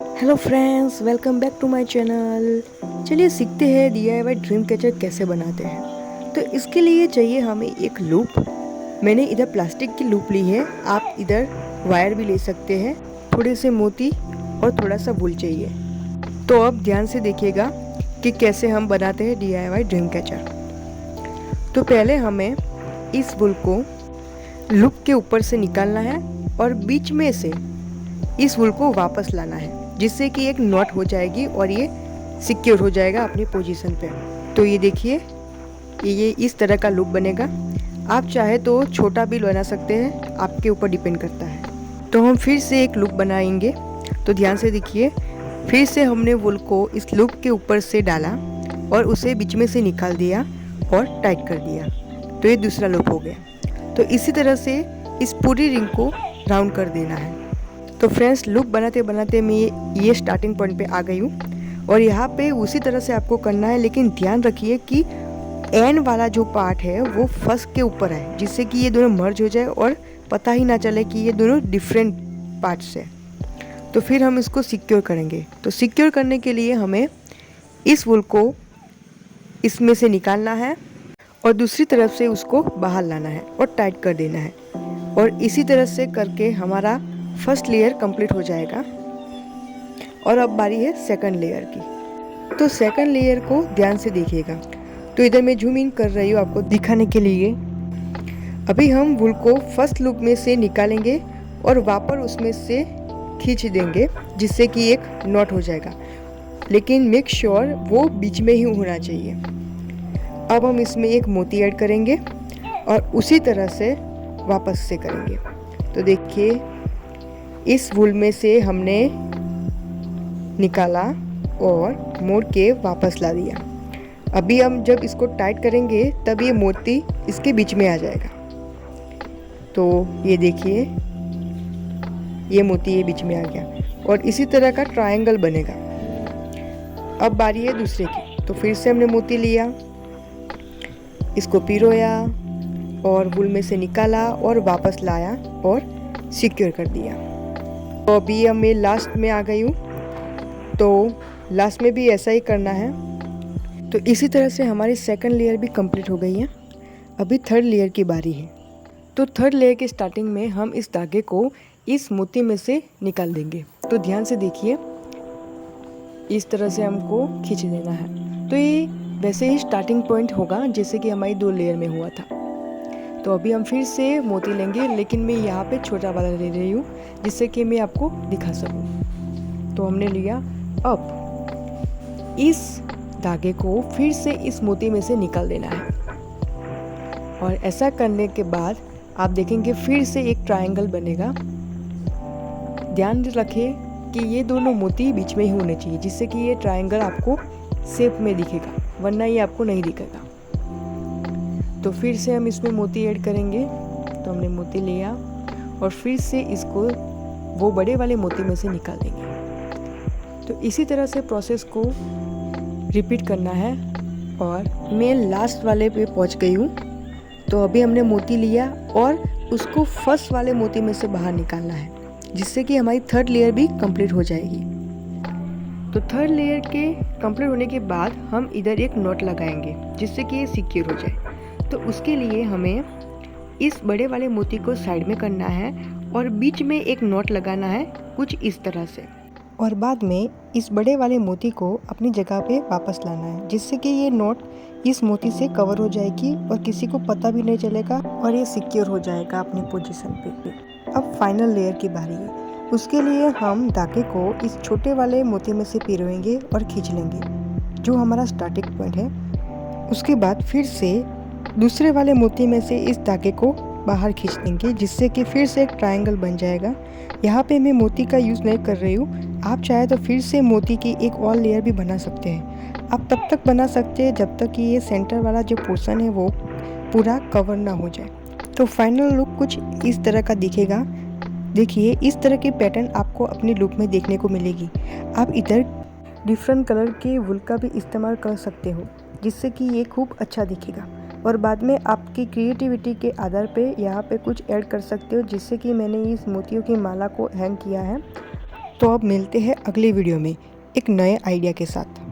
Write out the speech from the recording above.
Hello friends, welcome back to my channel. चलिए सीखते हैं DIY ड्रीम कैचर कैसे बनाते हैं। तो इसके लिए चाहिए हमें एक लूप। मैंने इधर प्लास्टिक की लूप ली है, आप इधर वायर भी ले सकते हैं। थोड़े से मोती और थोड़ा सा वूल चाहिए। तो अब ध्यान से देखिएगा कि कैसे हम बनाते हैं DIY ड्रीम कैचर। तो पहले हमें इस वूल को लूप के ऊपर से निकालना है और बीच में से इस वूल को वापस लाना है, जिससे कि एक नॉट हो जाएगी और ये सिक्योर हो जाएगा अपनी पोजीशन पे। तो ये देखिए, ये इस तरह का लूप बनेगा। आप चाहे तो छोटा भी बना सकते हैं, आपके ऊपर डिपेंड करता है। तो हम फिर से एक लूप बनाएंगे। तो ध्यान से देखिए, फिर से हमने वूल को इस लूप के ऊपर से डाला और उसे बीच में से निकाल दिया और टाइट कर दिया। तो ये दूसरा लूप हो गया। तो इसी तरह से इस पूरी रिंग को राउंड कर देना है। तो फ्रेंड्स, लूप बनाते बनाते मैं ये स्टार्टिंग पॉइंट पे आ गई हूँ और यहाँ पे उसी तरह से आपको करना है, लेकिन ध्यान रखिए कि एंड वाला जो पार्ट है वो फर्स्ट के ऊपर है, जिससे कि ये दोनों मर्ज हो जाए और पता ही ना चले कि ये दोनों डिफरेंट पार्ट्स है। तो फिर हम इसको सिक्योर करेंगे। तो सिक्योर करने के लिए हमें इस वूल को इसमें से निकालना है और दूसरी तरफ से उसको बाहर लाना है और टाइट कर देना है। और इसी तरह से करके हमारा फर्स्ट लेयर कंप्लीट हो जाएगा। और अब बारी है सेकंड लेयर की। तो सेकंड लेयर को ध्यान से देखिएगा। तो इधर मैं जूम इन कर रही हूँ आपको दिखाने के लिए। अभी हम वूल को फर्स्ट लूप में से निकालेंगे और वापस उसमें से खींच देंगे, जिससे कि एक नॉट हो जाएगा, लेकिन मेक श्योर वो बीच में ही होना चाहिए। अब हम इसमें एक मोती ऐड करेंगे और उसी तरह से वापस से करेंगे। तो देखिए, इस वूल में से हमने निकाला और मोड़ के वापस ला दिया। अभी हम जब इसको टाइट करेंगे तब ये मोती इसके बीच में आ जाएगा। तो ये देखिए, ये मोती ये बीच में आ गया और इसी तरह का ट्रायंगल बनेगा। अब बारी है दूसरे की। तो फिर से हमने मोती लिया, इसको पिरोया और वूल में से निकाला और वापस लाया और सिक्योर कर दिया। तो अभी अब मैं लास्ट में आ गई हूँ। तो लास्ट में भी ऐसा ही करना है। तो इसी तरह से हमारी सेकंड लेयर भी कंप्लीट हो गई है। अभी थर्ड लेयर की बारी है। तो थर्ड लेयर के स्टार्टिंग में हम इस धागे को इस मोती में से निकाल देंगे। तो ध्यान से देखिए, इस तरह से हमको खींच देना है। तो ये वैसे ही स्टार्टिंग पॉइंट होगा जैसे कि हमारी 2 लेयर में हुआ था। तो अभी हम फिर से मोती लेंगे, लेकिन मैं यहाँ पे छोटा वाला ले रही हूँ, जिससे कि मैं आपको दिखा सकूँ। तो हमने लिया। अब इस धागे को फिर से इस मोती में से निकाल देना है और ऐसा करने के बाद आप देखेंगे फिर से एक ट्रायंगल बनेगा। ध्यान रखिए कि ये दोनों मोती बीच में ही होने चाहिए, जिससे कि ये ट्रायंगल आपको शेप में दिखेगा, वरना ये आपको नहीं दिखेगा। तो फिर से हम इसमें मोती ऐड करेंगे। तो हमने मोती लिया और फिर से इसको वो बड़े वाले मोती में से निकाल देंगे। तो इसी तरह से प्रोसेस को रिपीट करना है और मैं लास्ट वाले पे पहुंच गई हूँ। तो अभी हमने मोती लिया और उसको फर्स्ट वाले मोती में से बाहर निकालना है, जिससे कि हमारी थर्ड लेयर भी कंप्लीट हो जाएगी। तो थर्ड लेयर के कंप्लीट होने के बाद हम इधर एक नॉट लगाएंगे, जिससे कि ये सिक्योर हो जाए। तो उसके लिए हमें इस बड़े वाले मोती को साइड में करना है और बीच में एक नॉट लगाना है कुछ इस तरह से, और बाद में इस बड़े वाले मोती को अपनी जगह पे वापस लाना है, जिससे कि ये नॉट इस मोती से कवर हो जाएगी और किसी को पता भी नहीं चलेगा और ये सिक्योर हो जाएगा अपनी पोजीशन पे। अब फाइनल लेयर की बारी है। उसके लिए हम धागे को इस छोटे वाले मोती में से पिरोएंगे और खींच लेंगे, जो हमारा स्टार्टिंग पॉइंट है। उसके बाद फिर से दूसरे वाले मोती में से इस धागे को बाहर खींच देंगे, जिससे कि फिर से एक ट्रायंगल बन जाएगा। यहाँ पे मैं मोती का यूज़ नहीं कर रही हूँ, आप चाहे तो फिर से मोती की एक और लेयर भी बना सकते हैं। आप तब तक बना सकते हैं जब तक कि ये सेंटर वाला जो पोर्शन है वो पूरा कवर ना हो जाए। तो फाइनल लुक कुछ इस तरह का दिखेगा। देखिए, इस तरह की पैटर्न आपको अपनी लुक में देखने को मिलेगी। आप इधर डिफरेंट कलर के वूल का भी इस्तेमाल कर सकते हो, जिससे कि ये खूब अच्छा दिखेगा। और बाद में आपकी क्रिएटिविटी के आधार पे यहाँ पे कुछ ऐड कर सकते हो, जिससे कि मैंने इस मोतियों की माला को हैंग किया है। तो अब मिलते हैं अगले वीडियो में एक नए आइडिया के साथ।